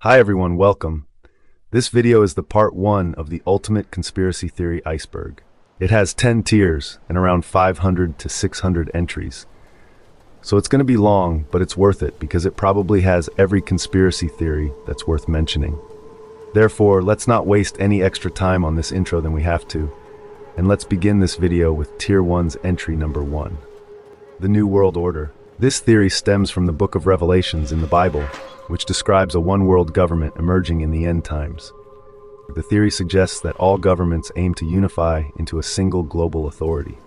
Hi everyone, welcome. This video is the part 1 of the ultimate conspiracy theory iceberg. It has 10 tiers and around 500 to 600 entries. So it's going to be long, but it's worth it because it probably has every conspiracy theory that's worth mentioning. Therefore, let's not waste any extra time on this intro than we have to, and let's begin this video with Tier 1's entry number 1. The New World Order. This theory stems from the Book of Revelations in the Bible, which describes a one-world government emerging in the end times. The theory suggests that all governments aim to unify into a single global authority.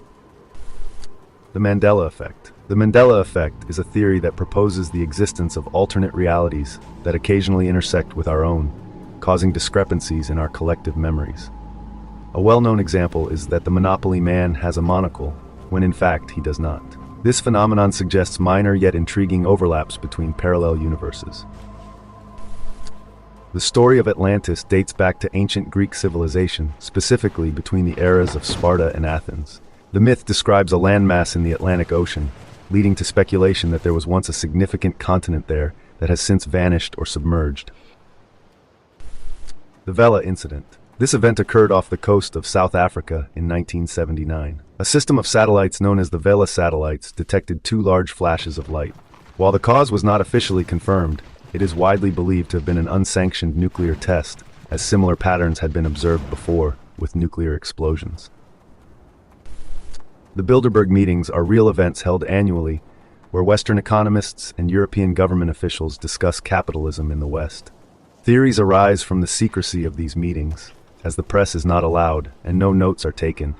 The Mandela Effect. The Mandela Effect is a theory that proposes the existence of alternate realities that occasionally intersect with our own, causing discrepancies in our collective memories. A well-known example is that the Monopoly man has a monocle, when in fact he does not. This phenomenon suggests minor yet intriguing overlaps between parallel universes. The story of Atlantis dates back to ancient Greek civilization, specifically between the eras of Sparta and Athens. The myth describes a landmass in the Atlantic Ocean, leading to speculation that there was once a significant continent there that has since vanished or submerged. The Vela Incident. This event occurred off the coast of South Africa in 1979. A system of satellites known as the Vela satellites detected 2 large flashes of light. While the cause was not officially confirmed, it is widely believed to have been an unsanctioned nuclear test, as similar patterns had been observed before with nuclear explosions. The Bilderberg meetings are real events held annually, where Western economists and European government officials discuss capitalism in the West. Theories arise from the secrecy of these meetings, as the press is not allowed and no notes are taken,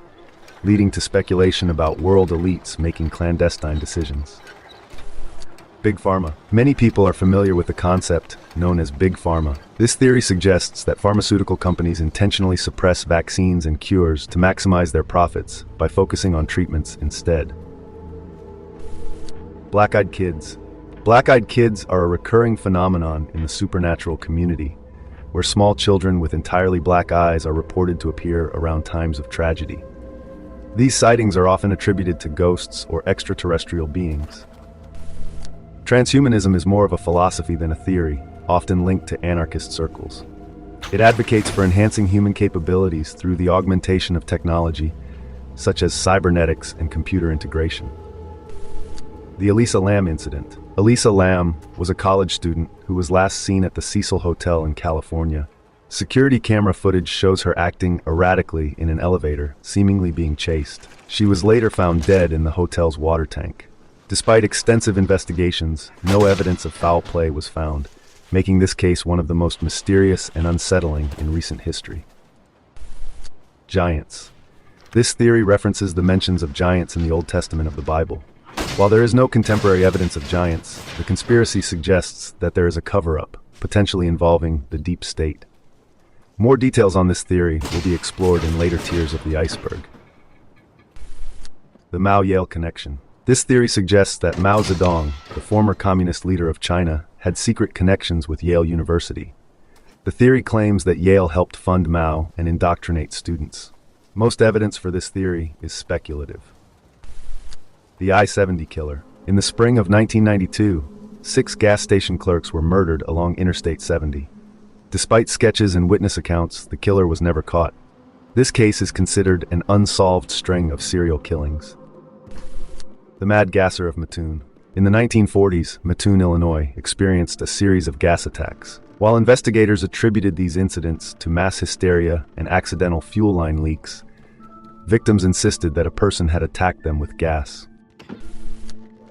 leading to speculation about world elites making clandestine decisions. Big Pharma. Many people are familiar with the concept known as Big Pharma. This theory suggests that pharmaceutical companies intentionally suppress vaccines and cures to maximize their profits by focusing on treatments instead. Black-eyed kids. Black-eyed kids are a recurring phenomenon in the supernatural community, where small children with entirely black eyes are reported to appear around times of tragedy. These sightings are often attributed to ghosts or extraterrestrial beings. Transhumanism is more of a philosophy than a theory, often linked to anarchist circles. It advocates for enhancing human capabilities through the augmentation of technology, such as cybernetics and computer integration. The Elisa Lam Incident. Elisa Lam was a college student who was last seen at the Cecil Hotel in California. Security camera footage shows her acting erratically in an elevator, seemingly being chased. She was later found dead in the hotel's water tank. Despite extensive investigations, no evidence of foul play was found, making this case one of the most mysterious and unsettling in recent history. Giants. This theory references the mentions of giants in the Old Testament of the Bible. While there is no contemporary evidence of giants, the conspiracy suggests that there is a cover-up, potentially involving the deep state. More details on this theory will be explored in later tiers of the iceberg. The Mao-Yale connection. This theory suggests that Mao Zedong, the former communist leader of China, had secret connections with Yale University. The theory claims that Yale helped fund Mao and indoctrinate students. Most evidence for this theory is speculative. The I-70 killer. In the spring of 1992, 6 gas station clerks were murdered along Interstate 70. Despite sketches and witness accounts, the killer was never caught. This case is considered an unsolved string of serial killings. The Mad Gasser of Mattoon. In the 1940s, Mattoon, Illinois, experienced a series of gas attacks. While investigators attributed these incidents to mass hysteria and accidental fuel line leaks, victims insisted that a person had attacked them with gas.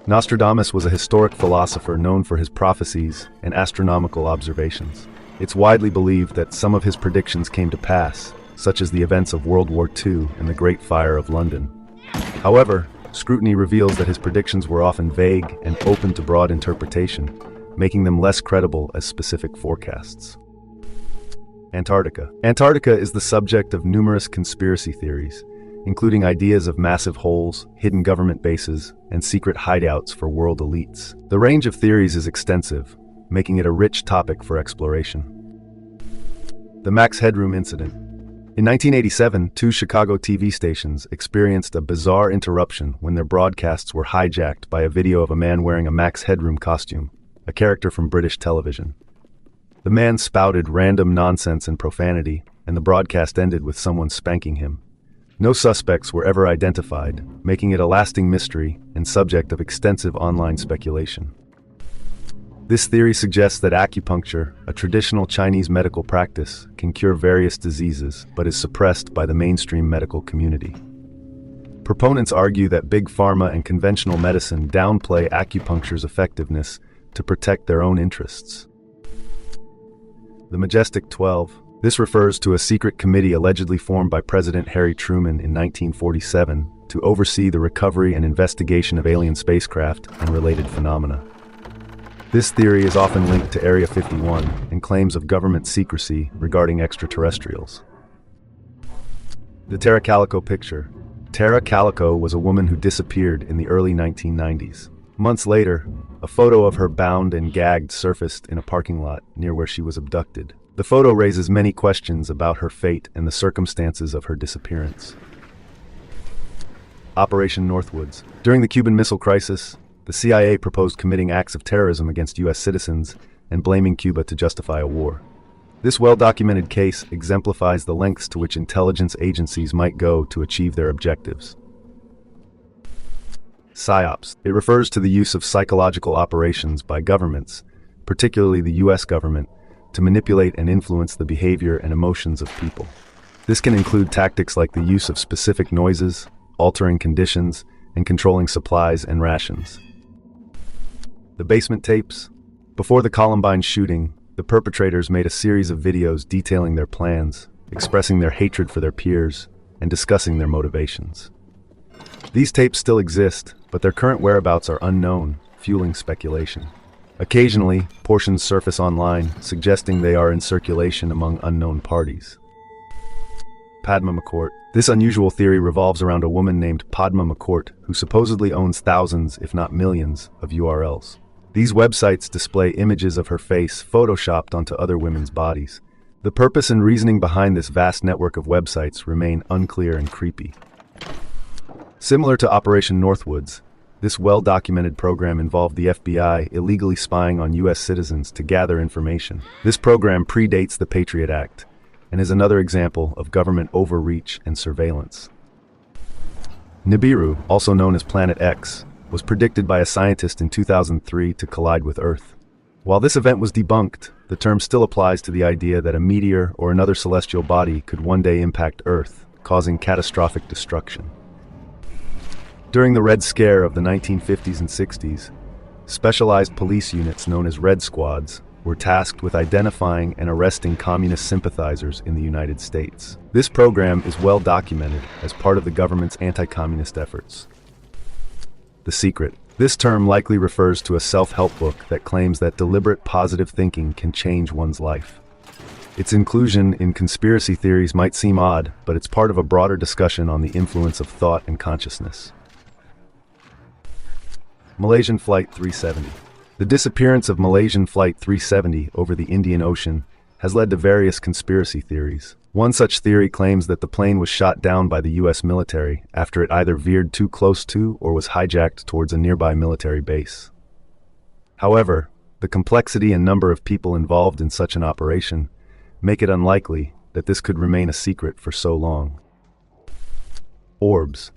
Nostradamus was a historic philosopher known for his prophecies and astronomical observations. It's widely believed that some of his predictions came to pass, such as the events of World War II and the Great Fire of London. However, scrutiny reveals that his predictions were often vague and open to broad interpretation, making them less credible as specific forecasts. Antarctica. Antarctica is the subject of numerous conspiracy theories, including ideas of massive holes, hidden government bases, and secret hideouts for world elites. The range of theories is extensive, making it a rich topic for exploration. The Max Headroom Incident. In 1987, 2 Chicago TV stations experienced a bizarre interruption when their broadcasts were hijacked by a video of a man wearing a Max Headroom costume, a character from British television. The man spouted random nonsense and profanity, and the broadcast ended with someone spanking him. No suspects were ever identified, making it a lasting mystery and subject of extensive online speculation. This theory suggests that acupuncture, a traditional Chinese medical practice, can cure various diseases but is suppressed by the mainstream medical community. Proponents argue that Big Pharma and conventional medicine downplay acupuncture's effectiveness to protect their own interests. The Majestic 12. This refers to a secret committee allegedly formed by President Harry Truman in 1947 to oversee the recovery and investigation of alien spacecraft and related phenomena. This theory is often linked to Area 51 and claims of government secrecy regarding extraterrestrials. The Tara Calico picture. Tara Calico was a woman who disappeared in the early 1990s. Months later, a photo of her bound and gagged surfaced in a parking lot near where she was abducted. The photo raises many questions about her fate and the circumstances of her disappearance. Operation Northwoods. During the Cuban Missile Crisis, the CIA proposed committing acts of terrorism against U.S. citizens and blaming Cuba to justify a war. This well-documented case exemplifies the lengths to which intelligence agencies might go to achieve their objectives. PSYOPs. It refers to the use of psychological operations by governments, particularly the U.S. government, to manipulate and influence the behavior and emotions of people. This can include tactics like the use of specific noises, altering conditions, and controlling supplies and rations. The basement tapes. Before the Columbine shooting, the perpetrators made a series of videos detailing their plans, expressing their hatred for their peers, and discussing their motivations. These tapes still exist, but their current whereabouts are unknown, fueling speculation. Occasionally, portions surface online, suggesting they are in circulation among unknown parties. Padma McCourt. This unusual theory revolves around a woman named Padma McCourt, who supposedly owns thousands, if not millions, of URLs. These websites display images of her face photoshopped onto other women's bodies. The purpose and reasoning behind this vast network of websites remain unclear and creepy. Similar to Operation Northwoods, this well-documented program involved the FBI illegally spying on U.S. citizens to gather information. This program predates the Patriot Act and is another example of government overreach and surveillance. Nibiru, also known as Planet X, was predicted by a scientist in 2003 to collide with Earth. While this event was debunked, the term still applies to the idea that a meteor or another celestial body could one day impact Earth, causing catastrophic destruction. During the Red Scare of the 1950s and 60s, specialized police units known as Red Squads were tasked with identifying and arresting communist sympathizers in the United States. This program is well documented as part of the government's anti-communist efforts. The Secret. This term likely refers to a self-help book that claims that deliberate positive thinking can change one's life. Its inclusion in conspiracy theories might seem odd, but it's part of a broader discussion on the influence of thought and consciousness. Malaysian Flight 370. The disappearance of Malaysian Flight 370 over the Indian Ocean has led to various conspiracy theories. One such theory claims that the plane was shot down by the U.S. military after it either veered too close to or was hijacked towards a nearby military base. However, the complexity and number of people involved in such an operation make it unlikely that this could remain a secret for so long. Orbs.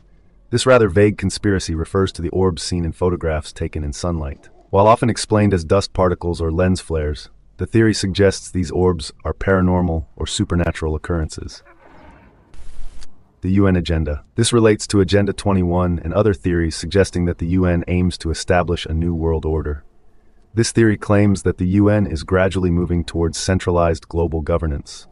This rather vague conspiracy refers to the orbs seen in photographs taken in sunlight. While often explained as dust particles or lens flares, the theory suggests these orbs are paranormal or supernatural occurrences. The UN Agenda. This relates to Agenda 21 and other theories suggesting that the UN aims to establish a new world order. This theory claims that the UN is gradually moving towards centralized global governance.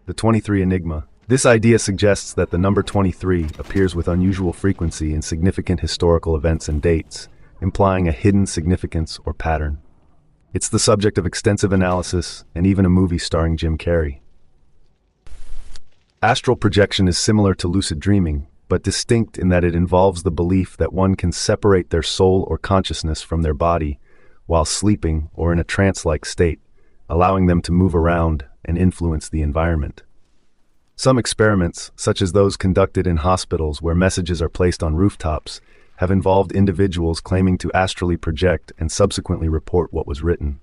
The 23 Enigma. This idea suggests that the number 23 appears with unusual frequency in significant historical events and dates, implying a hidden significance or pattern. It's the subject of extensive analysis and even a movie starring Jim Carrey. Astral projection is similar to lucid dreaming, but distinct in that it involves the belief that one can separate their soul or consciousness from their body while sleeping or in a trance-like state, allowing them to move around and influence the environment. Some experiments, such as those conducted in hospitals where messages are placed on rooftops, have involved individuals claiming to astrally project and subsequently report what was written.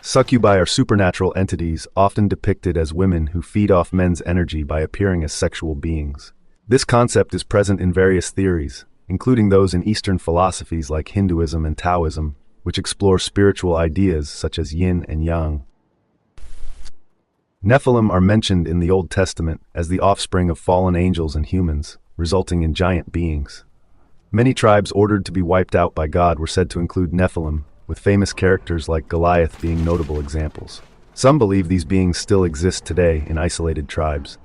Succubi are supernatural entities often depicted as women who feed off men's energy by appearing as sexual beings. This concept is present in various theories, including those in Eastern philosophies like Hinduism and Taoism, which explore spiritual ideas such as yin and yang. Nephilim are mentioned in the Old Testament as the offspring of fallen angels and humans, resulting in giant beings. Many tribes ordered to be wiped out by God were said to include Nephilim, with famous characters like Goliath being notable examples. Some believe these beings still exist today in isolated tribes.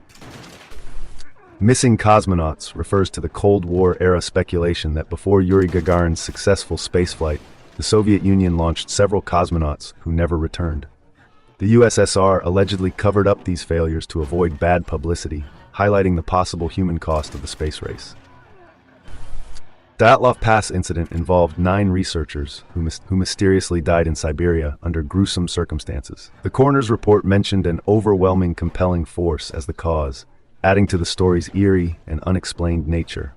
Missing cosmonauts refers to the Cold War-era speculation that before Yuri Gagarin's successful spaceflight, the Soviet Union launched several cosmonauts who never returned. The USSR allegedly covered up these failures to avoid bad publicity, highlighting the possible human cost of the space race. The Dyatlov Pass incident involved 9 researchers who mysteriously died in Siberia under gruesome circumstances. The coroner's report mentioned an overwhelming compelling force as the cause, adding to the story's eerie and unexplained nature.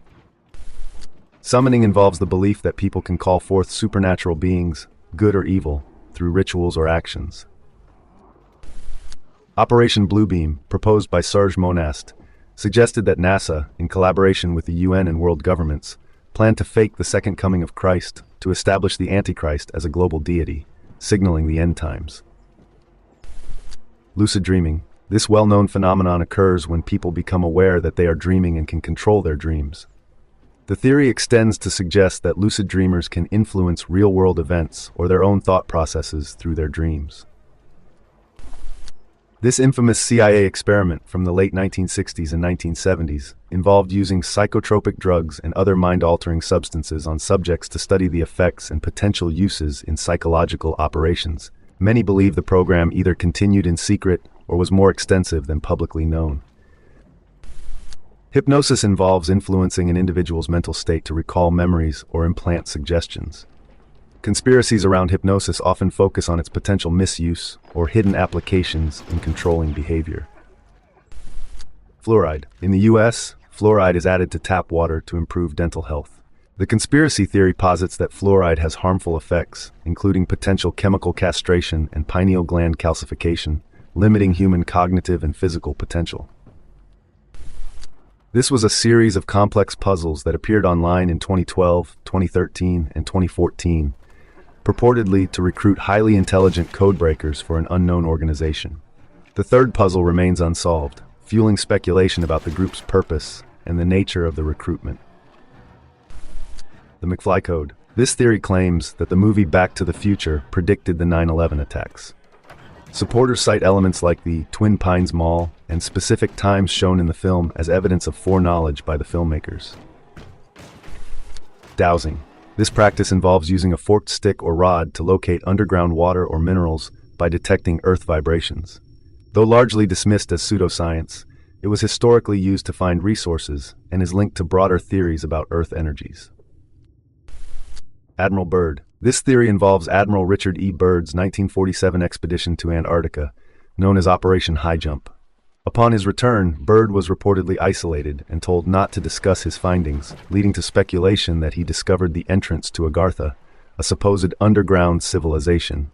Summoning involves the belief that people can call forth supernatural beings, good or evil, through rituals or actions. Operation Bluebeam, proposed by Serge Monast, suggested that NASA, in collaboration with the UN and world governments, planned to fake the second coming of Christ to establish the Antichrist as a global deity, signaling the end times. Lucid dreaming. This well-known phenomenon occurs when people become aware that they are dreaming and can control their dreams. The theory extends to suggest that lucid dreamers can influence real-world events or their own thought processes through their dreams. This infamous CIA experiment from the late 1960s and 1970s involved using psychotropic drugs and other mind-altering substances on subjects to study the effects and potential uses in psychological operations. Many believe the program either continued in secret or was more extensive than publicly known. Hypnosis involves influencing an individual's mental state to recall memories or implant suggestions. Conspiracies around hypnosis often focus on its potential misuse or hidden applications in controlling behavior. Fluoride. In the US, fluoride is added to tap water to improve dental health. The conspiracy theory posits that fluoride has harmful effects, including potential chemical castration and pineal gland calcification, limiting human cognitive and physical potential. This was a series of complex puzzles that appeared online in 2012, 2013, and 2014, purportedly to recruit highly intelligent codebreakers for an unknown organization. The third puzzle remains unsolved, fueling speculation about the group's purpose and the nature of the recruitment. The McFly Code. This theory claims that the movie Back to the Future predicted the 9/11 attacks. Supporters cite elements like the Twin Pines Mall and specific times shown in the film as evidence of foreknowledge by the filmmakers. Dowsing. This practice involves using a forked stick or rod to locate underground water or minerals by detecting earth vibrations. Though largely dismissed as pseudoscience, it was historically used to find resources and is linked to broader theories about earth energies. Admiral Byrd. This theory involves Admiral Richard E. Byrd's 1947 expedition to Antarctica, known as Operation High Jump. Upon his return, Byrd was reportedly isolated and told not to discuss his findings, leading to speculation that he discovered the entrance to Agartha, a supposed underground civilization.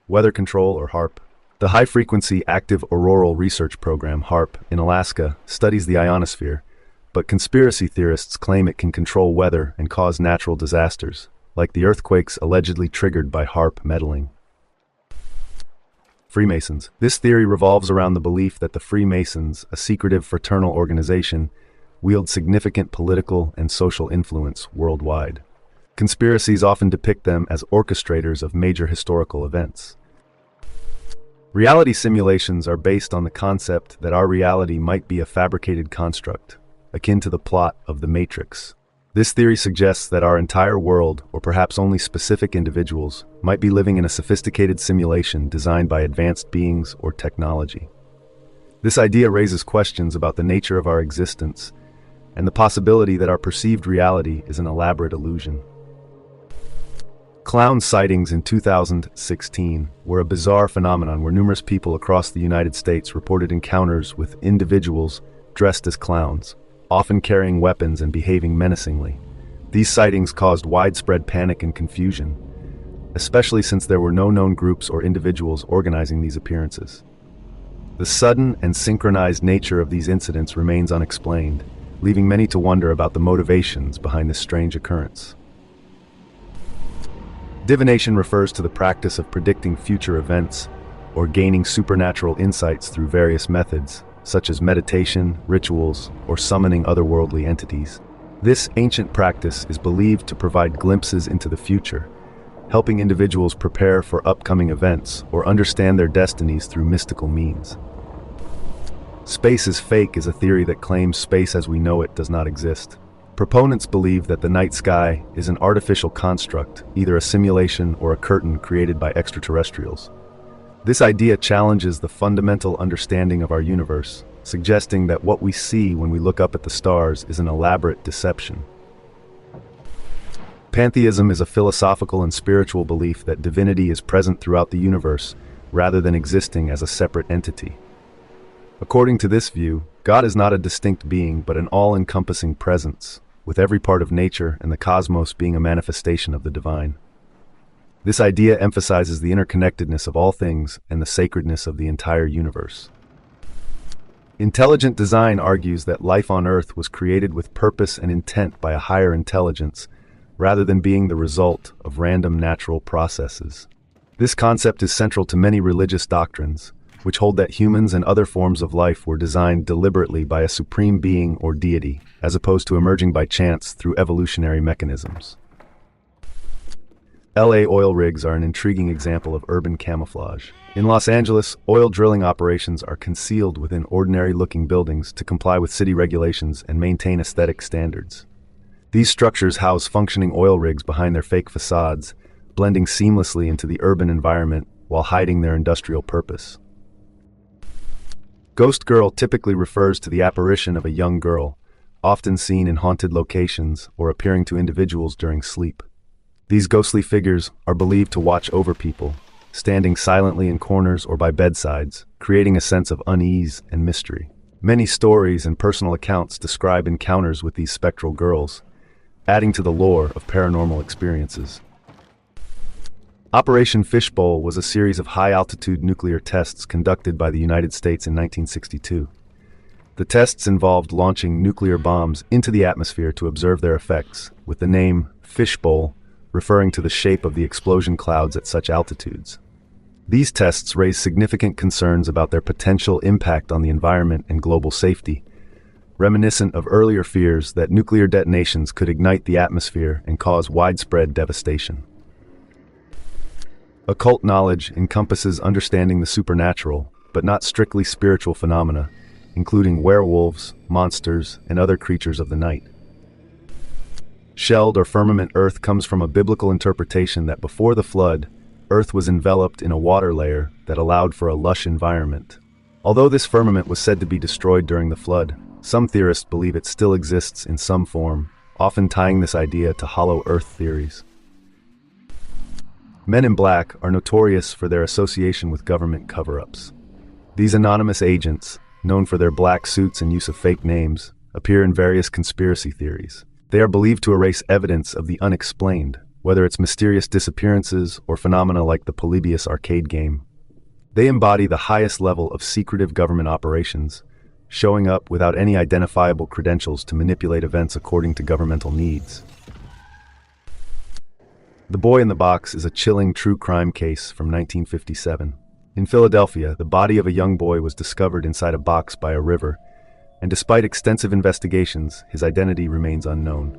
Weather Control, or HAARP. The High-Frequency Active Auroral Research Program, HAARP, in Alaska, studies the ionosphere, but conspiracy theorists claim it can control weather and cause natural disasters, like the earthquakes allegedly triggered by HAARP meddling. Freemasons. This theory revolves around the belief that the Freemasons, a secretive fraternal organization, wield significant political and social influence worldwide. Conspiracies often depict them as orchestrators of major historical events. Reality simulations are based on the concept that our reality might be a fabricated construct, akin to the plot of The Matrix. This theory suggests that our entire world, or perhaps only specific individuals, might be living in a sophisticated simulation designed by advanced beings or technology. This idea raises questions about the nature of our existence and the possibility that our perceived reality is an elaborate illusion. Clown sightings in 2016 were a bizarre phenomenon where numerous people across the United States reported encounters with individuals dressed as clowns, often carrying weapons and behaving menacingly. These sightings caused widespread panic and confusion, especially since there were no known groups or individuals organizing these appearances. The sudden and synchronized nature of these incidents remains unexplained, leaving many to wonder about the motivations behind this strange occurrence. Divination refers to the practice of predicting future events or gaining supernatural insights through various methods, such as meditation, rituals, or summoning otherworldly entities. This ancient practice is believed to provide glimpses into the future, helping individuals prepare for upcoming events or understand their destinies through mystical means. Space is fake is a theory that claims space as we know it does not exist. Proponents believe that the night sky is an artificial construct, either a simulation or a curtain created by extraterrestrials. This idea challenges the fundamental understanding of our universe, suggesting that what we see when we look up at the stars is an elaborate deception. Pantheism is a philosophical and spiritual belief that divinity is present throughout the universe rather than existing as a separate entity. According to this view, God is not a distinct being but an all-encompassing presence, with every part of nature and the cosmos being a manifestation of the divine. This idea emphasizes the interconnectedness of all things and the sacredness of the entire universe. Intelligent design argues that life on Earth was created with purpose and intent by a higher intelligence, rather than being the result of random natural processes. This concept is central to many religious doctrines, which hold that humans and other forms of life were designed deliberately by a supreme being or deity, as opposed to emerging by chance through evolutionary mechanisms. LA oil rigs are an intriguing example of urban camouflage. In Los Angeles, oil drilling operations are concealed within ordinary-looking buildings to comply with city regulations and maintain aesthetic standards. These structures house functioning oil rigs behind their fake facades, blending seamlessly into the urban environment while hiding their industrial purpose. Ghost girl typically refers to the apparition of a young girl, often seen in haunted locations or appearing to individuals during sleep. These ghostly figures are believed to watch over people, standing silently in corners or by bedsides, creating a sense of unease and mystery. Many stories and personal accounts describe encounters with these spectral girls, adding to the lore of paranormal experiences. Operation Fishbowl was a series of high-altitude nuclear tests conducted by the United States in 1962. The tests involved launching nuclear bombs into the atmosphere to observe their effects, with the name Fishbowl referring to the shape of the explosion clouds at such altitudes. These tests raised significant concerns about their potential impact on the environment and global safety, reminiscent of earlier fears that nuclear detonations could ignite the atmosphere and cause widespread devastation. Occult knowledge encompasses understanding the supernatural, but not strictly spiritual phenomena, including werewolves, monsters, and other creatures of the night. Shelled or firmament Earth comes from a biblical interpretation that before the flood, Earth was enveloped in a water layer that allowed for a lush environment. Although this firmament was said to be destroyed during the flood, some theorists believe it still exists in some form, often tying this idea to hollow Earth theories. Men in Black are notorious for their association with government cover-ups. These anonymous agents, known for their black suits and use of fake names, appear in various conspiracy theories. They are believed to erase evidence of the unexplained, whether it's mysterious disappearances or phenomena like the Polybius arcade game. They embody the highest level of secretive government operations, showing up without any identifiable credentials to manipulate events according to governmental needs. The Boy in the Box is a chilling true crime case from 1957. In Philadelphia, the body of a young boy was discovered inside a box by a river, and despite extensive investigations, his identity remains unknown.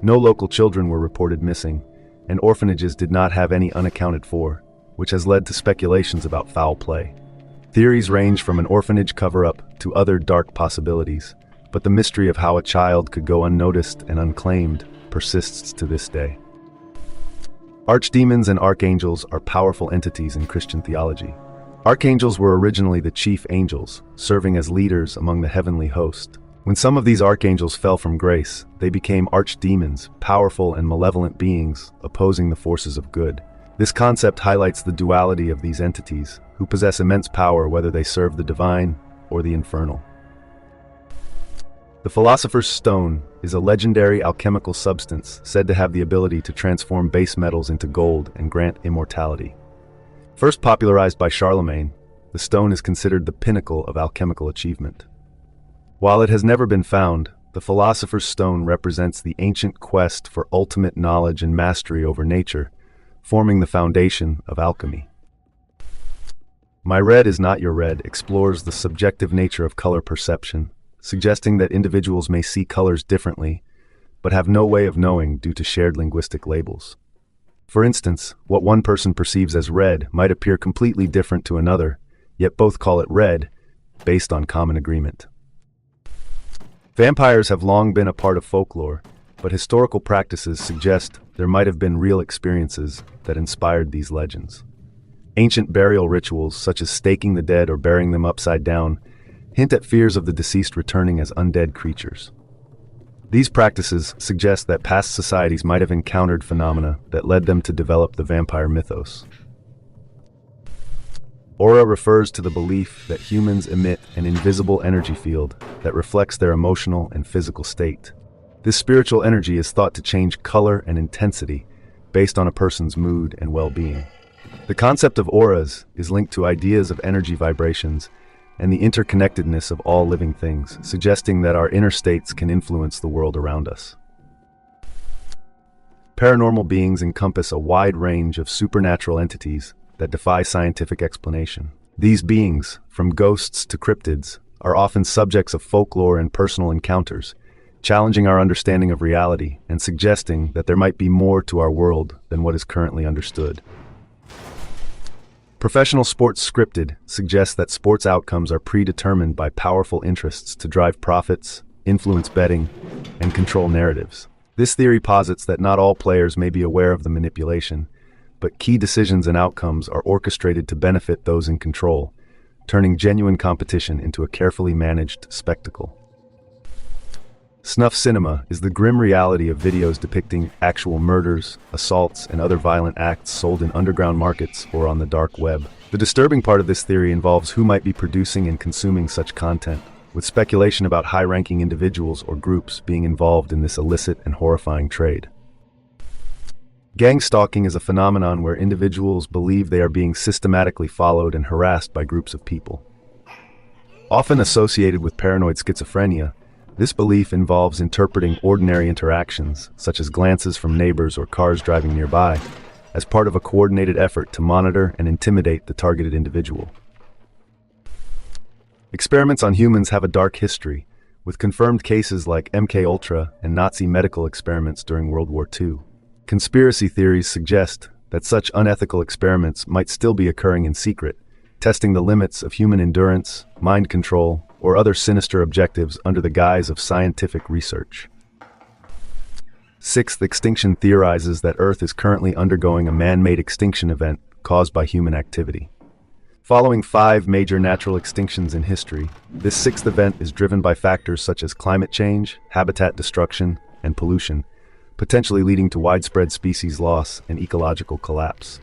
No local children were reported missing, and orphanages did not have any unaccounted for, which has led to speculations about foul play. Theories range from an orphanage cover-up to other dark possibilities, but the mystery of how a child could go unnoticed and unclaimed persists to this day. Archdemons and archangels are powerful entities in Christian theology. Archangels were originally the chief angels, serving as leaders among the heavenly host. When some of these archangels fell from grace, they became archdemons, powerful and malevolent beings, opposing the forces of good. This concept highlights the duality of these entities, who possess immense power whether they serve the divine or the infernal. The Philosopher's Stone is a legendary alchemical substance said to have the ability to transform base metals into gold and grant immortality. First popularized by Charlemagne, the stone is considered the pinnacle of alchemical achievement. While it has never been found, the Philosopher's Stone represents the ancient quest for ultimate knowledge and mastery over nature, forming the foundation of alchemy. My Red Is Not Your Red explores the subjective nature of color perception, suggesting that individuals may see colors differently, but have no way of knowing due to shared linguistic labels. For instance, what one person perceives as red might appear completely different to another, yet both call it red, based on common agreement. Vampires have long been a part of folklore, but historical practices suggest there might have been real experiences that inspired these legends. Ancient burial rituals, such as staking the dead or burying them upside down, hint at fears of the deceased returning as undead creatures. These practices suggest that past societies might have encountered phenomena that led them to develop the vampire mythos. Aura refers to the belief that humans emit an invisible energy field that reflects their emotional and physical state. This spiritual energy is thought to change color and intensity based on a person's mood and well-being. The concept of auras is linked to ideas of energy vibrations and the interconnectedness of all living things, suggesting that our inner states can influence the world around us. Paranormal beings encompass a wide range of supernatural entities that defy scientific explanation. These beings, from ghosts to cryptids, are often subjects of folklore and personal encounters, challenging our understanding of reality and suggesting that there might be more to our world than what is currently understood. Professional sports scripted suggests that sports outcomes are predetermined by powerful interests to drive profits, influence betting, and control narratives. This theory posits that not all players may be aware of the manipulation, but key decisions and outcomes are orchestrated to benefit those in control, turning genuine competition into a carefully managed spectacle. Snuff cinema is the grim reality of videos depicting actual murders, assaults, and other violent acts sold in underground markets or on the dark web. The disturbing part of this theory involves who might be producing and consuming such content, with speculation about high-ranking individuals or groups being involved in this illicit and horrifying trade. Gang stalking is a phenomenon where individuals believe they are being systematically followed and harassed by groups of people. Often associated with paranoid schizophrenia, this belief involves interpreting ordinary interactions, such as glances from neighbors or cars driving nearby, as part of a coordinated effort to monitor and intimidate the targeted individual. Experiments on humans have a dark history, with confirmed cases like MK Ultra and Nazi medical experiments during World War II. Conspiracy theories suggest that such unethical experiments might still be occurring in secret, testing the limits of human endurance, mind control, or other sinister objectives under the guise of scientific research. Sixth Extinction theorizes that Earth is currently undergoing a man-made extinction event caused by human activity. Following 5 major natural extinctions in history, this sixth event is driven by factors such as climate change, habitat destruction, and pollution, potentially leading to widespread species loss and ecological collapse.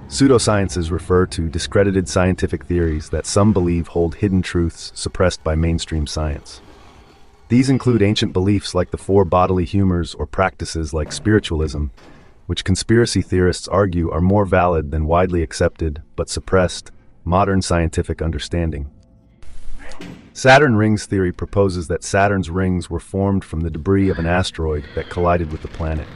Pseudosciences refer to discredited scientific theories that some believe hold hidden truths suppressed by mainstream science. These include ancient beliefs like the 4 bodily humors or practices like spiritualism, which conspiracy theorists argue are more valid than widely accepted but suppressed modern scientific understanding. Saturn rings theory proposes that Saturn's rings were formed from the debris of an asteroid that collided with the planet.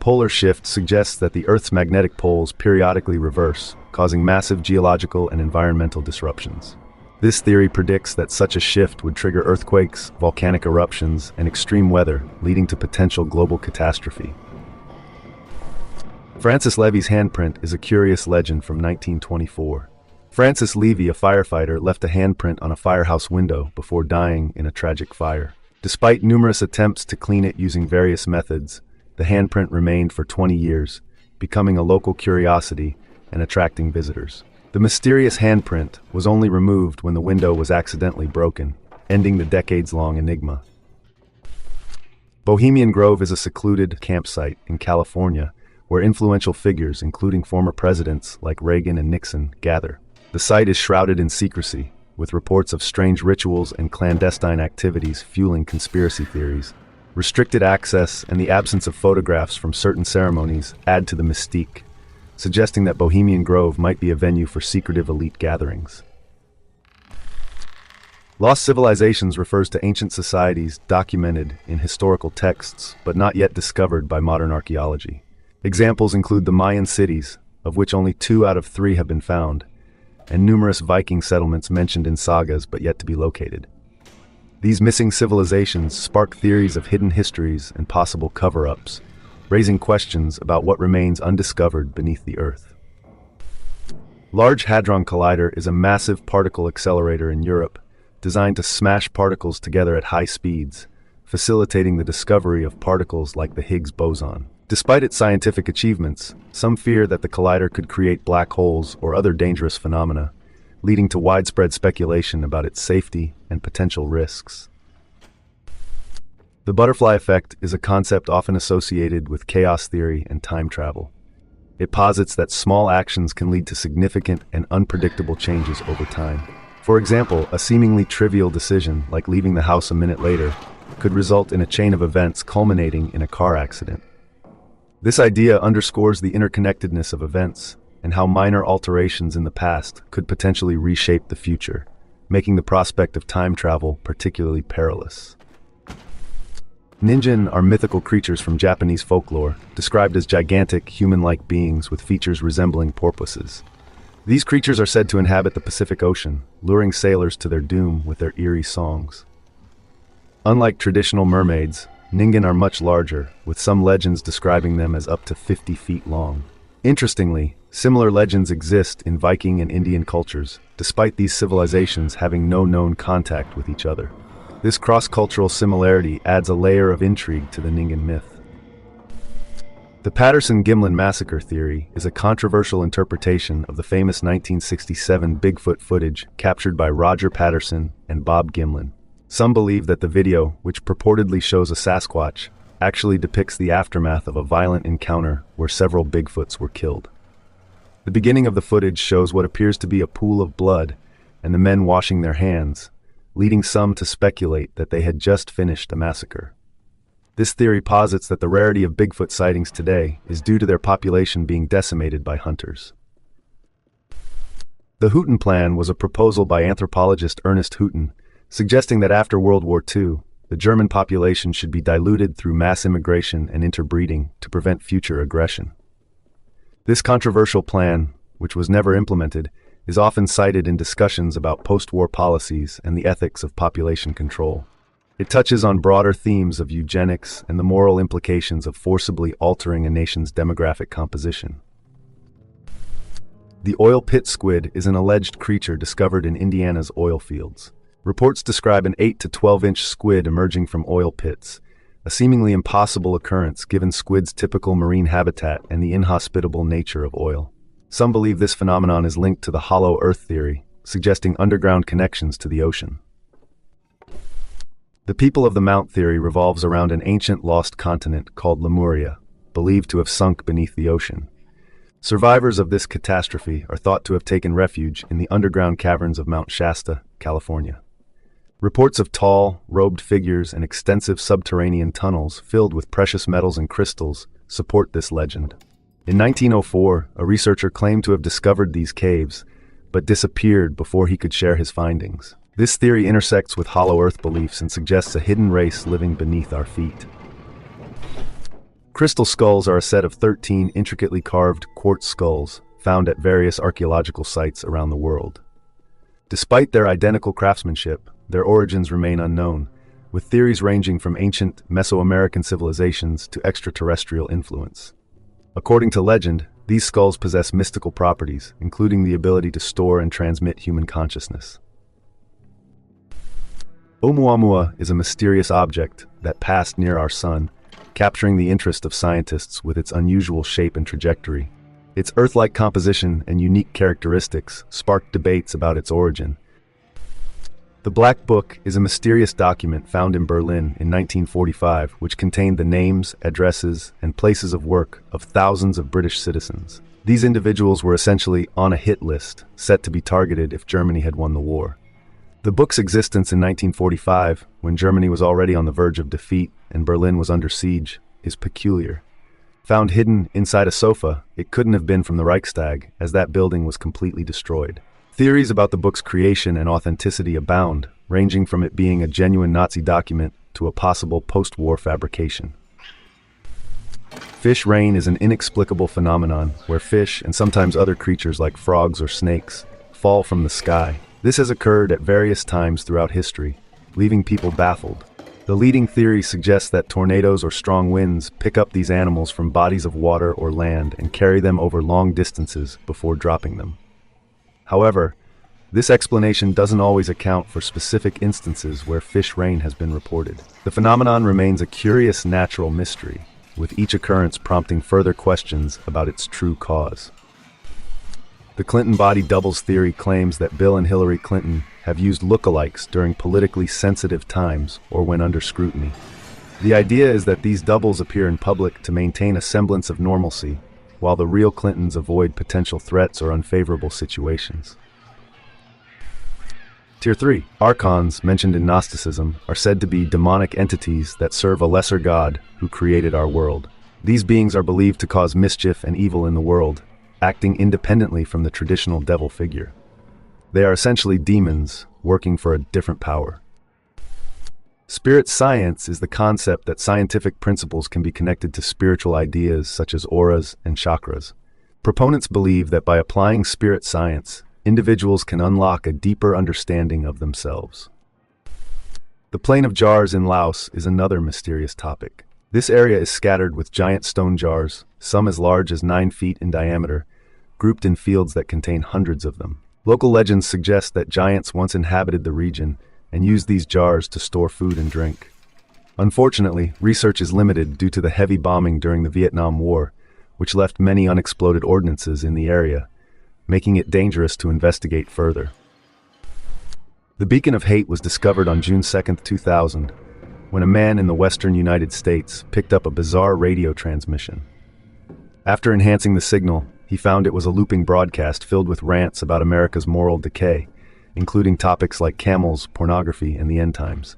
Polar shift suggests that the Earth's magnetic poles periodically reverse, causing massive geological and environmental disruptions. This theory predicts that such a shift would trigger earthquakes, volcanic eruptions, and extreme weather, leading to potential global catastrophe. Francis Levy's handprint is a curious legend from 1924. Francis Levy, a firefighter, left a handprint on a firehouse window before dying in a tragic fire. Despite numerous attempts to clean it using various methods, the handprint remained for 20 years, becoming a local curiosity and attracting visitors. The mysterious handprint was only removed when the window was accidentally broken, ending the decades-long enigma. Bohemian Grove is a secluded campsite in California where influential figures, including former presidents like Reagan and Nixon, gather. The site is shrouded in secrecy, with reports of strange rituals and clandestine activities fueling conspiracy theories. Restricted access and the absence of photographs from certain ceremonies add to the mystique, suggesting that Bohemian Grove might be a venue for secretive elite gatherings. Lost civilizations refers to ancient societies documented in historical texts but not yet discovered by modern archaeology. Examples include the Mayan cities, of which only 2 out of 3 have been found, and numerous Viking settlements mentioned in sagas but yet to be located. These missing civilizations spark theories of hidden histories and possible cover-ups, raising questions about what remains undiscovered beneath the Earth. Large Hadron Collider is a massive particle accelerator in Europe, designed to smash particles together at high speeds, facilitating the discovery of particles like the Higgs boson. Despite its scientific achievements, some fear that the collider could create black holes or other dangerous phenomena, leading to widespread speculation about its safety and potential risks. The butterfly effect is a concept often associated with chaos theory and time travel. It posits that small actions can lead to significant and unpredictable changes over time. For example, a seemingly trivial decision, like leaving the house a minute later, could result in a chain of events culminating in a car accident. This idea underscores the interconnectedness of events and how minor alterations in the past could potentially reshape the future, making the prospect of time travel particularly perilous. Ninjin are mythical creatures from Japanese folklore, described as gigantic, human-like beings with features resembling porpoises. These creatures are said to inhabit the Pacific Ocean, luring sailors to their doom with their eerie songs. Unlike traditional mermaids, Ningen are much larger, with some legends describing them as up to 50 feet long. Interestingly, similar legends exist in Viking and Indian cultures, despite these civilizations having no known contact with each other. This cross-cultural similarity adds a layer of intrigue to the Ningen myth. The Patterson-Gimlin massacre theory is a controversial interpretation of the famous 1967 Bigfoot footage captured by Roger Patterson and Bob Gimlin. Some believe that the video, which purportedly shows a Sasquatch, actually depicts the aftermath of a violent encounter where several Bigfoots were killed. The beginning of the footage shows what appears to be a pool of blood and the men washing their hands, leading some to speculate that they had just finished a massacre. This theory posits that the rarity of Bigfoot sightings today is due to their population being decimated by hunters. The Houghton Plan was a proposal by anthropologist Ernest Houghton, suggesting that after World War II, the German population should be diluted through mass immigration and interbreeding to prevent future aggression. This controversial plan, which was never implemented, is often cited in discussions about post-war policies and the ethics of population control. It touches on broader themes of eugenics and the moral implications of forcibly altering a nation's demographic composition. The oil pit squid is an alleged creature discovered in Indiana's oil fields. Reports describe an 8 to 12-inch squid emerging from oil pits, a seemingly impossible occurrence given squid's typical marine habitat and the inhospitable nature of oil. Some believe this phenomenon is linked to the hollow earth theory, suggesting underground connections to the ocean. The People of the Mount theory revolves around an ancient lost continent called Lemuria, believed to have sunk beneath the ocean. Survivors of this catastrophe are thought to have taken refuge in the underground caverns of Mount Shasta, California. Reports of tall, robed figures and extensive subterranean tunnels filled with precious metals and crystals support this legend. In 1904, a researcher claimed to have discovered these caves, but disappeared before he could share his findings. This theory intersects with hollow earth beliefs and suggests a hidden race living beneath our feet. Crystal skulls are a set of 13 intricately carved quartz skulls found at various archaeological sites around the world. Despite their identical craftsmanship, their origins remain unknown, with theories ranging from ancient Mesoamerican civilizations to extraterrestrial influence. According to legend, these skulls possess mystical properties, including the ability to store and transmit human consciousness. Oumuamua is a mysterious object that passed near our sun, capturing the interest of scientists with its unusual shape and trajectory. Its Earth-like composition and unique characteristics sparked debates about its origin. The Black Book is a mysterious document found in Berlin in 1945 which contained the names, addresses, and places of work of thousands of British citizens. These individuals were essentially on a hit list, set to be targeted if Germany had won the war. The book's existence in 1945, when Germany was already on the verge of defeat and Berlin was under siege, is peculiar. Found hidden inside a sofa, it couldn't have been from the Reichstag, as that building was completely destroyed. Theories about the book's creation and authenticity abound, ranging from it being a genuine Nazi document to a possible post-war fabrication. Fish rain is an inexplicable phenomenon where fish and sometimes other creatures like frogs or snakes fall from the sky. This has occurred at various times throughout history, leaving people baffled. The leading theory suggests that tornadoes or strong winds pick up these animals from bodies of water or land and carry them over long distances before dropping them. However, this explanation doesn't always account for specific instances where fish rain has been reported. The phenomenon remains a curious natural mystery, with each occurrence prompting further questions about its true cause. The Clinton body doubles theory claims that Bill and Hillary Clinton have used lookalikes during politically sensitive times or when under scrutiny. The idea is that these doubles appear in public to maintain a semblance of normalcy, while the real Clintons avoid potential threats or unfavorable situations. Tier 3. Archons, mentioned in Gnosticism, are said to be demonic entities that serve a lesser god who created our world. These beings are believed to cause mischief and evil in the world, acting independently from the traditional devil figure. They are essentially demons, working for a different power. Spirit science is the concept that scientific principles can be connected to spiritual ideas such as auras and chakras. Proponents believe that by applying spirit science, individuals can unlock a deeper understanding of themselves. The Plain of Jars in Laos is another mysterious topic. This area is scattered with giant stone jars, some as large as 9 feet in diameter, grouped in fields that contain hundreds of them. Local legends suggest that giants once inhabited the region and used these jars to store food and drink. Unfortunately, research is limited due to the heavy bombing during the Vietnam War, which left many unexploded ordnances in the area, making it dangerous to investigate further. The Beacon of Hate was discovered on June 2, 2000, when a man in the western United States picked up a bizarre radio transmission. After enhancing the signal, he found it was a looping broadcast filled with rants about America's moral decay, including topics like camels, pornography, and the end times.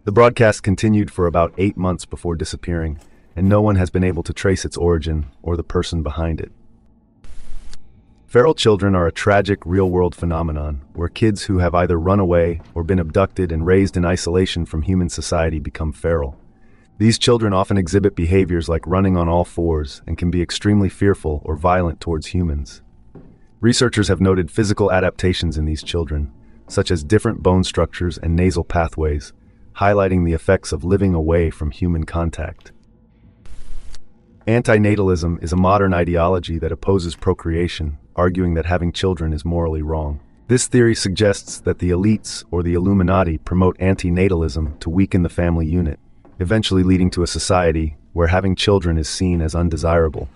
The broadcast continued for about 8 months before disappearing, and no one has been able to trace its origin or the person behind it. Feral children are a tragic real-world phenomenon where kids who have either run away or been abducted and raised in isolation from human society become feral. These children often exhibit behaviors like running on all fours and can be extremely fearful or violent towards humans. Researchers have noted physical adaptations in these children, such as different bone structures and nasal pathways, highlighting the effects of living away from human contact. Antinatalism is a modern ideology that opposes procreation, arguing that having children is morally wrong. This theory suggests that the elites or the Illuminati promote antinatalism to weaken the family unit, eventually leading to a society where having children is seen as undesirable.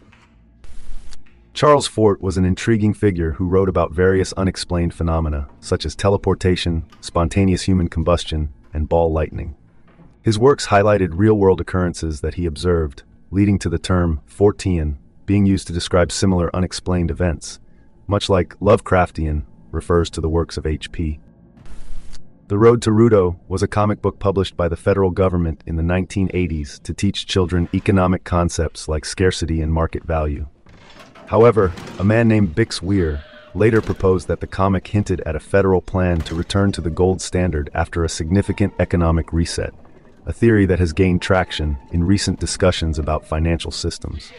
Charles Fort was an intriguing figure who wrote about various unexplained phenomena, such as teleportation, spontaneous human combustion, and ball lightning. His works highlighted real-world occurrences that he observed, leading to the term Fortean being used to describe similar unexplained events, much like Lovecraftian refers to the works of H.P. The Road to Rudo was a comic book published by the federal government in the 1980s to teach children economic concepts like scarcity and market value. However, a man named Bix Weir later proposed that the comic hinted at a federal plan to return to the gold standard after a significant economic reset, a theory that has gained traction in recent discussions about financial systems.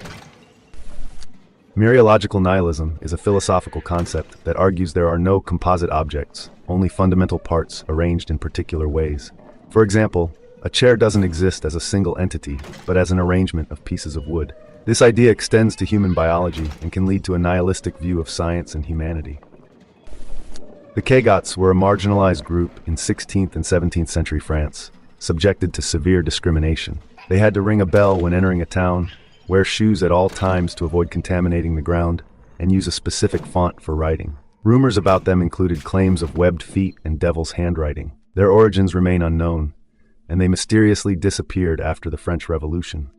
Mereological nihilism is a philosophical concept that argues there are no composite objects, only fundamental parts arranged in particular ways. For example, a chair doesn't exist as a single entity, but as an arrangement of pieces of wood. This idea extends to human biology and can lead to a nihilistic view of science and humanity. The Cagots were a marginalized group in 16th and 17th century France, subjected to severe discrimination. They had to ring a bell when entering a town, wear shoes at all times to avoid contaminating the ground, and use a specific font for writing. Rumors about them included claims of webbed feet and devil's handwriting. Their origins remain unknown, and they mysteriously disappeared after the French Revolution.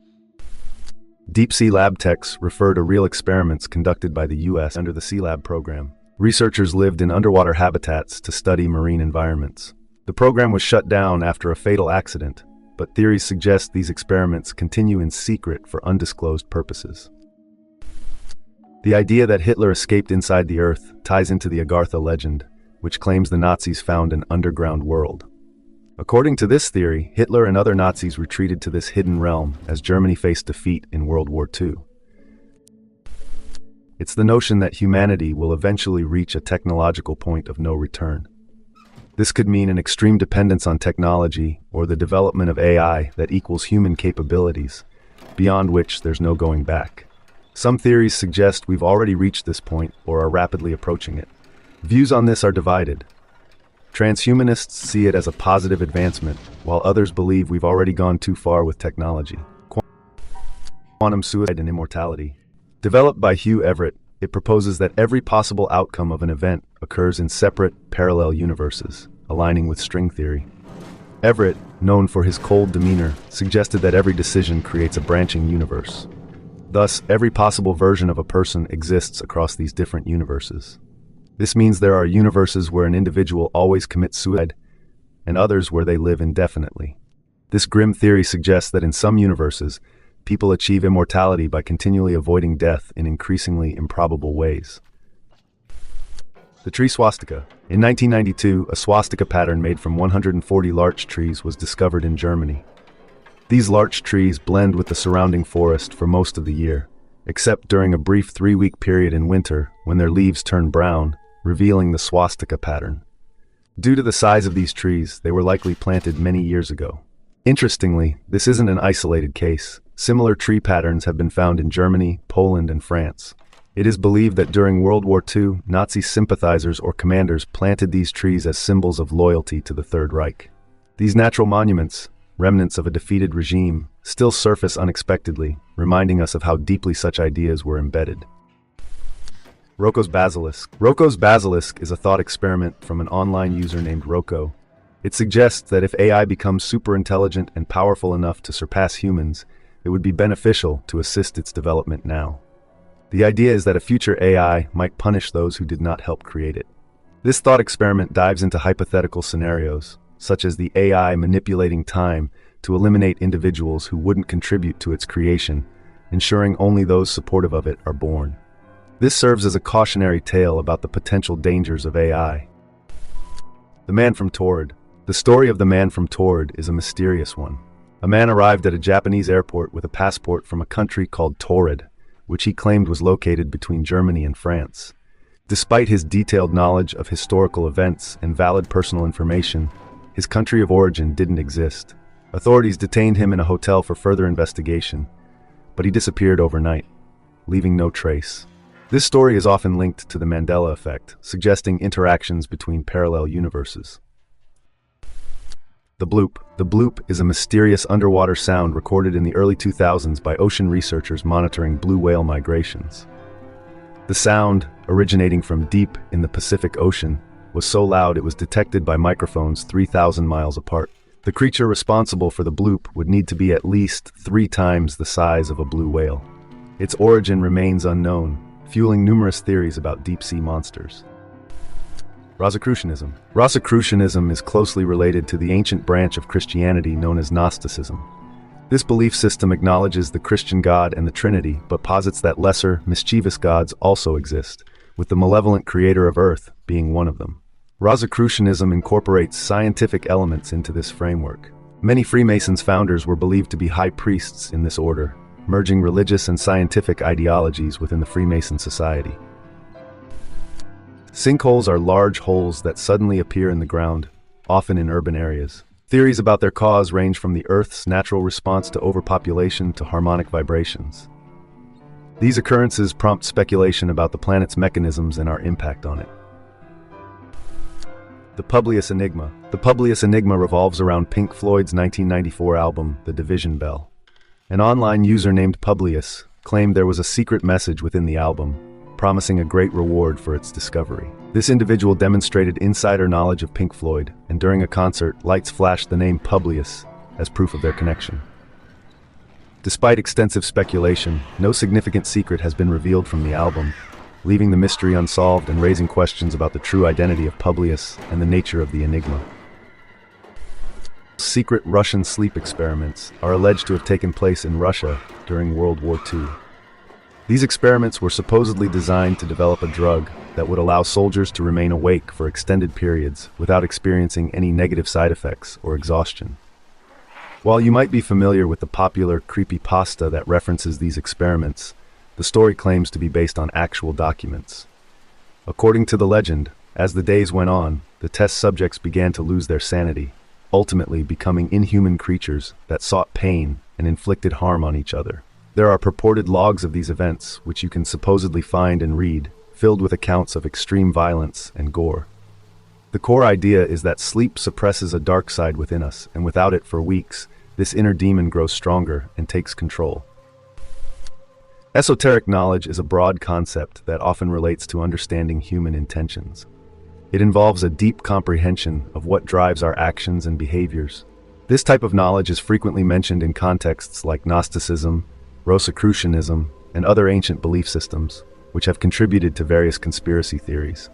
Deep-sea lab techs refer to real experiments conducted by the U.S. under the Sea Lab program. Researchers lived in underwater habitats to study marine environments. The program was shut down after a fatal accident, but theories suggest these experiments continue in secret for undisclosed purposes. The idea that Hitler escaped inside the Earth ties into the Agartha legend, which claims the Nazis found an underground world. According to this theory, Hitler and other Nazis retreated to this hidden realm as Germany faced defeat in World War II. It's the notion that humanity will eventually reach a technological point of no return. This could mean an extreme dependence on technology or the development of AI that equals human capabilities, beyond which there's no going back. Some theories suggest we've already reached this point or are rapidly approaching it. Views on this are divided. Transhumanists see it as a positive advancement, while others believe we've already gone too far with technology. Quantum suicide and immortality. Developed by Hugh Everett, it proposes that every possible outcome of an event occurs in separate, parallel universes, aligning with string theory. Everett, known for his cold demeanor, suggested that every decision creates a branching universe. Thus, every possible version of a person exists across these different universes. This means there are universes where an individual always commits suicide, and others where they live indefinitely. This grim theory suggests that in some universes, people achieve immortality by continually avoiding death in increasingly improbable ways. The tree swastika. In 1992, a swastika pattern made from 140 larch trees was discovered in Germany. These larch trees blend with the surrounding forest for most of the year, except during a brief 3-week period in winter when their leaves turn brown, revealing the swastika pattern. Due to the size of these trees, they were likely planted many years ago. Interestingly, this isn't an isolated case. Similar tree patterns have been found in Germany, Poland, and France. It is believed that during World War II, Nazi sympathizers or commanders planted these trees as symbols of loyalty to the Third Reich. These natural monuments, remnants of a defeated regime, still surface unexpectedly, reminding us of how deeply such ideas were embedded. Rocco's Basilisk. Rocco's Basilisk is a thought experiment from an online user named Rocco. It suggests that if AI becomes super intelligent and powerful enough to surpass humans, it would be beneficial to assist its development now. The idea is that a future AI might punish those who did not help create it. This thought experiment dives into hypothetical scenarios, such as the AI manipulating time to eliminate individuals who wouldn't contribute to its creation, ensuring only those supportive of it are born. This serves as a cautionary tale about the potential dangers of AI. The Man from Torrid. The story of the Man from Torrid is a mysterious one. A man arrived at a Japanese airport with a passport from a country called Torrid, which he claimed was located between Germany and France. Despite his detailed knowledge of historical events and valid personal information, his country of origin didn't exist. Authorities detained him in a hotel for further investigation, but he disappeared overnight, leaving no trace. This story is often linked to the Mandela Effect, suggesting interactions between parallel universes. The bloop. The bloop is a mysterious underwater sound recorded in the early 2000s by ocean researchers monitoring blue whale migrations. The sound, originating from deep in the Pacific Ocean, was so loud it was detected by microphones 3,000 miles apart. The creature responsible for the bloop would need to be at least 3 times the size of a blue whale. Its origin remains unknown, fueling numerous theories about deep-sea monsters. Rosicrucianism. Rosicrucianism is closely related to the ancient branch of Christianity known as Gnosticism. This belief system acknowledges the Christian God and the Trinity, but posits that lesser, mischievous gods also exist, with the malevolent creator of Earth being one of them. Rosicrucianism incorporates scientific elements into this framework. Many Freemasons founders were believed to be high priests in this order, merging religious and scientific ideologies within the Freemason society. Sinkholes are large holes that suddenly appear in the ground, often in urban areas. Theories about their cause range from the Earth's natural response to overpopulation to harmonic vibrations. These occurrences prompt speculation about the planet's mechanisms and our impact on it. The Publius Enigma. The Publius Enigma revolves around Pink Floyd's 1994 album, The Division Bell. An online user named Publius claimed there was a secret message within the album, promising a great reward for its discovery. This individual demonstrated insider knowledge of Pink Floyd, and during a concert, lights flashed the name Publius as proof of their connection. Despite extensive speculation, no significant secret has been revealed from the album, leaving the mystery unsolved and raising questions about the true identity of Publius and the nature of the enigma. Secret Russian sleep experiments are alleged to have taken place in Russia during World War II. These experiments were supposedly designed to develop a drug that would allow soldiers to remain awake for extended periods without experiencing any negative side effects or exhaustion. While you might be familiar with the popular creepypasta that references these experiments, the story claims to be based on actual documents. According to the legend, as the days went on, the test subjects began to lose their sanity, ultimately becoming inhuman creatures that sought pain and inflicted harm on each other. There are purported logs of these events, which you can supposedly find and read, filled with accounts of extreme violence and gore. The core idea is that sleep suppresses a dark side within us, and without it for weeks, this inner demon grows stronger and takes control. Esoteric knowledge is a broad concept that often relates to understanding human intentions. It involves a deep comprehension of what drives our actions and behaviors. This type of knowledge is frequently mentioned in contexts like Gnosticism, Rosicrucianism, and other ancient belief systems, which have contributed to various conspiracy theories.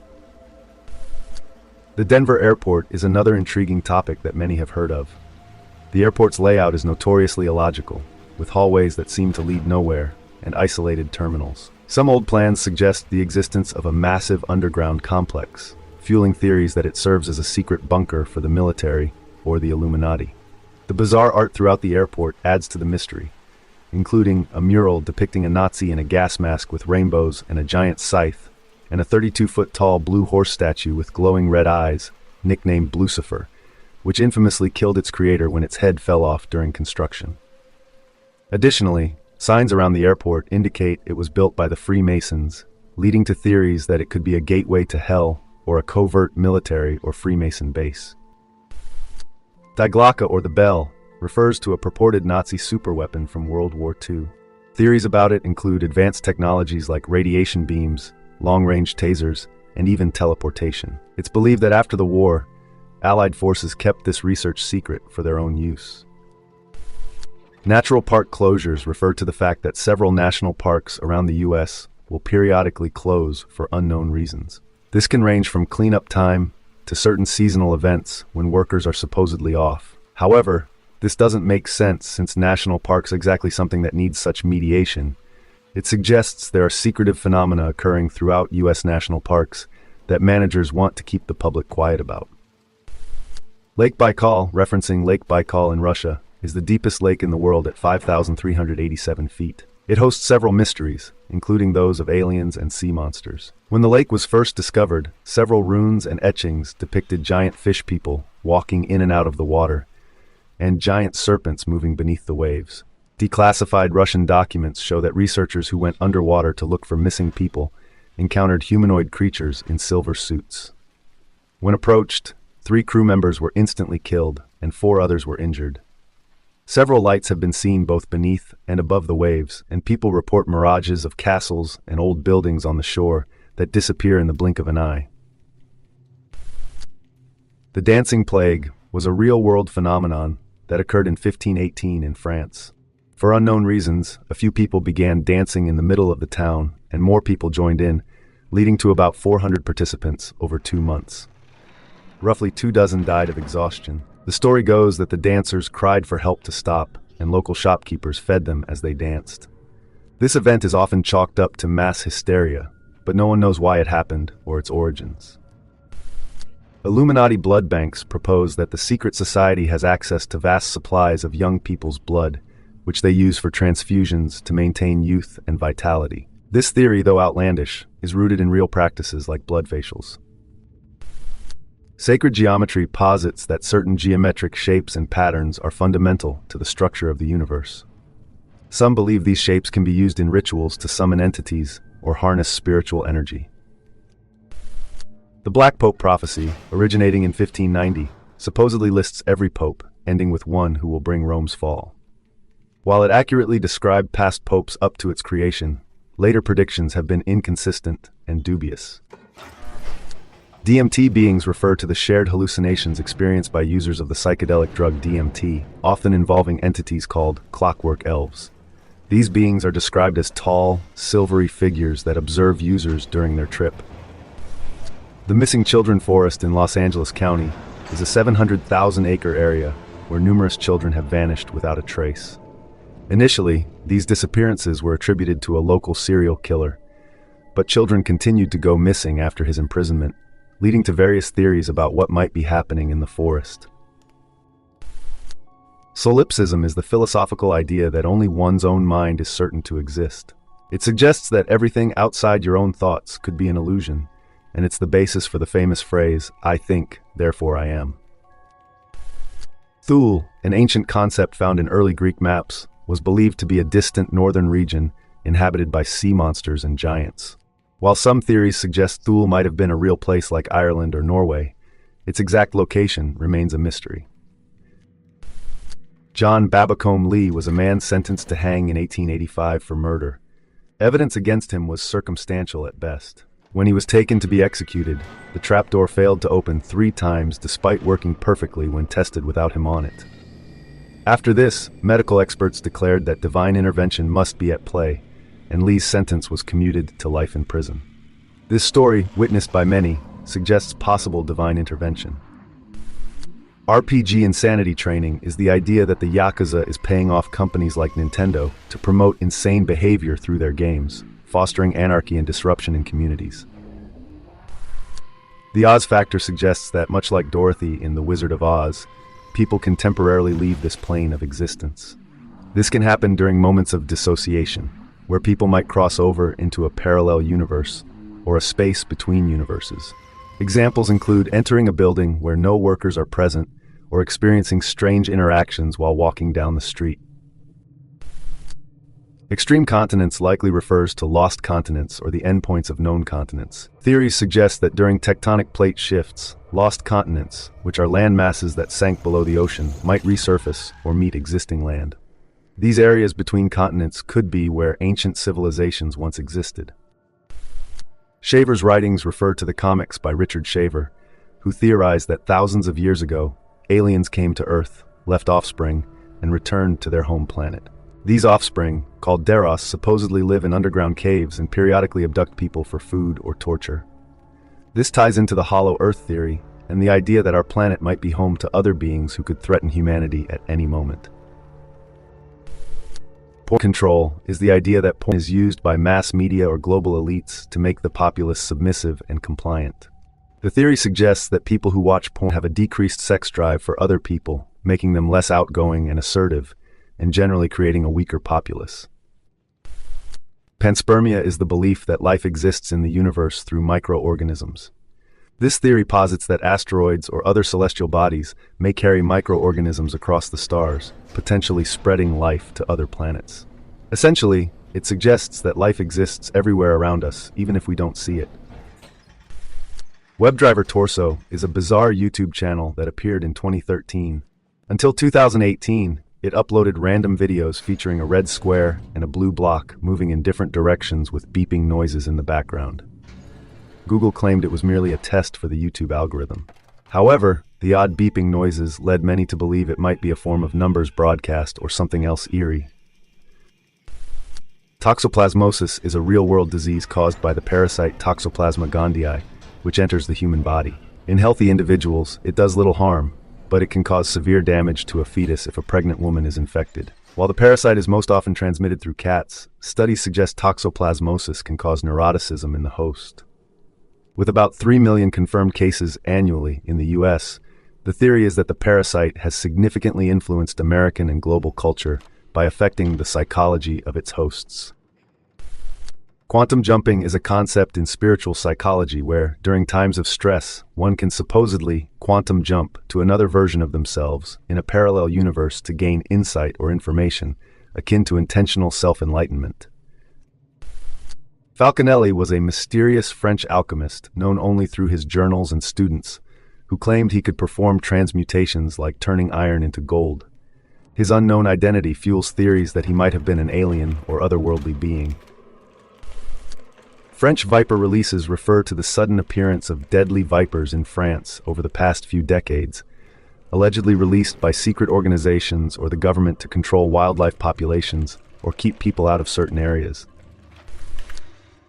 The Denver airport is another intriguing topic that many have heard of. The airport's layout is notoriously illogical, with hallways that seem to lead nowhere and isolated terminals. Some old plans suggest the existence of a massive underground complex, fueling theories that it serves as a secret bunker for the military or the Illuminati. The bizarre art throughout the airport adds to the mystery, including a mural depicting a Nazi in a gas mask with rainbows and a giant scythe, and a 32-foot-tall blue horse statue with glowing red eyes, nicknamed Lucifer, which infamously killed its creator when its head fell off during construction. Additionally, signs around the airport indicate it was built by the Freemasons, leading to theories that it could be a gateway to hell or a covert military or Freemason base. Die Glocke, or the bell, refers to a purported Nazi superweapon from World War II. Theories about it include advanced technologies like radiation beams, long-range tasers, and even teleportation. It's believed that after the war, Allied forces kept this research secret for their own use. Natural park closures refer to the fact that several national parks around the U.S. will periodically close for unknown reasons. This can range from cleanup time to certain seasonal events when workers are supposedly off. However, this doesn't make sense since national parks are exactly something that needs such mediation. It suggests there are secretive phenomena occurring throughout U.S. national parks that managers want to keep the public quiet about. Lake Baikal, referencing Lake Baikal in Russia, is the deepest lake in the world at 5,387 feet. It hosts several mysteries, including those of aliens and sea monsters. When the lake was first discovered, several runes and etchings depicted giant fish people walking in and out of the water, and giant serpents moving beneath the waves. Declassified Russian documents show that researchers who went underwater to look for missing people encountered humanoid creatures in silver suits. When approached, 3 crew members were instantly killed, and 4 others were injured. Several lights have been seen both beneath and above the waves, and people report mirages of castles and old buildings on the shore that disappear in the blink of an eye. The dancing plague was a real-world phenomenon that occurred in 1518 in France. For unknown reasons, a few people began dancing in the middle of the town, and more people joined in, leading to about 400 participants over 2 months. Roughly 24 died of exhaustion. The story goes that the dancers cried for help to stop, and local shopkeepers fed them as they danced. This event is often chalked up to mass hysteria, but no one knows why it happened or its origins. Illuminati blood banks propose that the secret society has access to vast supplies of young people's blood, which they use for transfusions to maintain youth and vitality. This theory, though outlandish, is rooted in real practices like blood facials. Sacred geometry posits that certain geometric shapes and patterns are fundamental to the structure of the universe. Some believe these shapes can be used in rituals to summon entities or harness spiritual energy. The Black Pope prophecy, originating in 1590, supposedly lists every pope, ending with one who will bring Rome's fall. While it accurately described past popes up to its creation, later predictions have been inconsistent and dubious. DMT beings refer to the shared hallucinations experienced by users of the psychedelic drug DMT, often involving entities called clockwork elves. These beings are described as tall, silvery figures that observe users during their trip. The Missing Children Forest in Los Angeles County is a 700,000-acre area where numerous children have vanished without a trace. Initially, these disappearances were attributed to a local serial killer, but children continued to go missing after his imprisonment, leading to various theories about what might be happening in the forest. Solipsism is the philosophical idea that only one's own mind is certain to exist. It suggests that everything outside your own thoughts could be an illusion, and it's the basis for the famous phrase, "I think, therefore I am." Thule, an ancient concept found in early Greek maps, was believed to be a distant northern region inhabited by sea monsters and giants. While some theories suggest Thule might have been a real place like Ireland or Norway, its exact location remains a mystery. John Babacombe Lee was a man sentenced to hang in 1885 for murder. Evidence against him was circumstantial at best. When he was taken to be executed, the trapdoor failed to open 3 times despite working perfectly when tested without him on it. After this, medical experts declared that divine intervention must be at play, and Lee's sentence was commuted to life in prison. This story, witnessed by many, suggests possible divine intervention. RPG insanity training is the idea that the Yakuza is paying off companies like Nintendo to promote insane behavior through their games, fostering anarchy and disruption in communities. The Oz factor suggests that, much like Dorothy in The Wizard of Oz, people can temporarily leave this plane of existence. This can happen during moments of dissociation, where people might cross over into a parallel universe or a space between universes. Examples include entering a building where no workers are present or experiencing strange interactions while walking down the street. Extreme continents likely refers to lost continents or the endpoints of known continents. Theories suggest that during tectonic plate shifts, lost continents, which are land masses that sank below the ocean, might resurface or meet existing land. These areas between continents could be where ancient civilizations once existed. Shaver's writings refer to the comics by Richard Shaver, who theorized that thousands of years ago, aliens came to Earth, left offspring, and returned to their home planet. These offspring, called Deros, supposedly live in underground caves and periodically abduct people for food or torture. This ties into the Hollow Earth theory and the idea that our planet might be home to other beings who could threaten humanity at any moment. Porn control is the idea that porn is used by mass media or global elites to make the populace submissive and compliant. The theory suggests that people who watch porn have a decreased sex drive for other people, making them less outgoing and assertive, and generally creating a weaker populace. Panspermia is the belief that life exists in the universe through microorganisms. This theory posits that asteroids or other celestial bodies may carry microorganisms across the stars, potentially spreading life to other planets. Essentially, it suggests that life exists everywhere around us, even if we don't see it. WebDriver Torso is a bizarre YouTube channel that appeared in 2013. Until 2018, it uploaded random videos featuring a red square and a blue block moving in different directions with beeping noises in the background. Google claimed it was merely a test for the YouTube algorithm. However, the odd beeping noises led many to believe it might be a form of numbers broadcast or something else eerie. Toxoplasmosis is a real-world disease caused by the parasite Toxoplasma gondii, which enters the human body. In healthy individuals, it does little harm, but it can cause severe damage to a fetus if a pregnant woman is infected. While the parasite is most often transmitted through cats, studies suggest toxoplasmosis can cause neuroticism in the host. With about 3 million confirmed cases annually in the US, the theory is that the parasite has significantly influenced American and global culture by affecting the psychology of its hosts. Quantum jumping is a concept in spiritual psychology where, during times of stress, one can supposedly quantum jump to another version of themselves in a parallel universe to gain insight or information, akin to intentional self-enlightenment. Falconelli was a mysterious French alchemist known only through his journals and students, who claimed he could perform transmutations like turning iron into gold. His unknown identity fuels theories that he might have been an alien or otherworldly being. French viper releases refer to the sudden appearance of deadly vipers in France over the past few decades, allegedly released by secret organizations or the government to control wildlife populations, or keep people out of certain areas.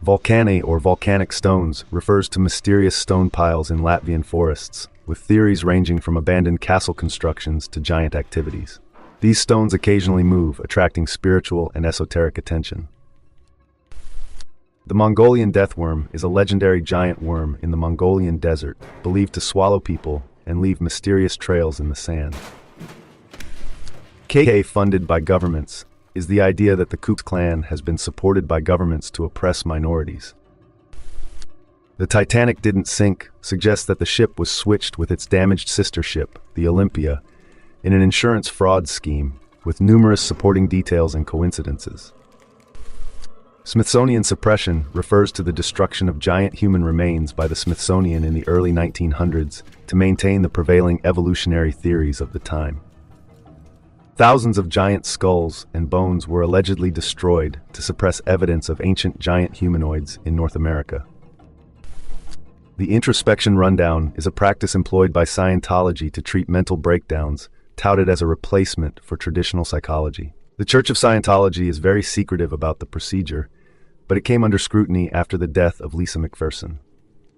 Volcanae or volcanic stones refers to mysterious stone piles in Latvian forests, with theories ranging from abandoned castle constructions to giant activities. These stones occasionally move, attracting spiritual and esoteric attention. The Mongolian deathworm is a legendary giant worm in the Mongolian desert, believed to swallow people and leave mysterious trails in the sand. KK funded by governments is the idea that the Ku Klux Klan has been supported by governments to oppress minorities. The Titanic didn't sink suggests that the ship was switched with its damaged sister ship, the Olympia, in an insurance fraud scheme, with numerous supporting details and coincidences. Smithsonian suppression refers to the destruction of giant human remains by the Smithsonian in the early 1900s to maintain the prevailing evolutionary theories of the time. Thousands of giant skulls and bones were allegedly destroyed to suppress evidence of ancient giant humanoids in North America. The introspection rundown is a practice employed by Scientology to treat mental breakdowns, touted as a replacement for traditional psychology. The Church of Scientology is very secretive about the procedure, but it came under scrutiny after the death of Lisa McPherson.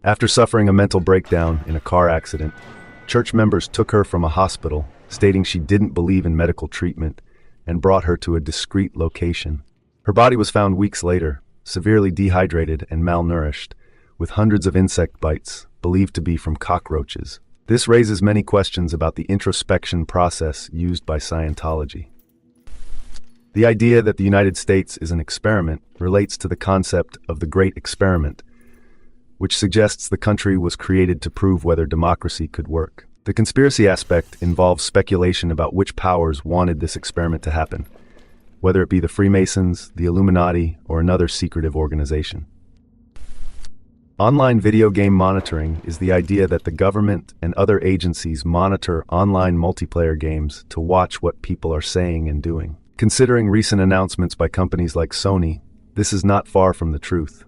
After suffering a mental breakdown in a car accident, church members took her from a hospital, stating she didn't believe in medical treatment, and brought her to a discreet location. Her body was found weeks later, severely dehydrated and malnourished, with hundreds of insect bites, believed to be from cockroaches. This raises many questions about the introspection process used by Scientology. The idea that the United States is an experiment relates to the concept of the Great Experiment, which suggests the country was created to prove whether democracy could work. The conspiracy aspect involves speculation about which powers wanted this experiment to happen, whether it be the Freemasons, the Illuminati, or another secretive organization. Online video game monitoring is the idea that the government and other agencies monitor online multiplayer games to watch what people are saying and doing. Considering recent announcements by companies like Sony, this is not far from the truth.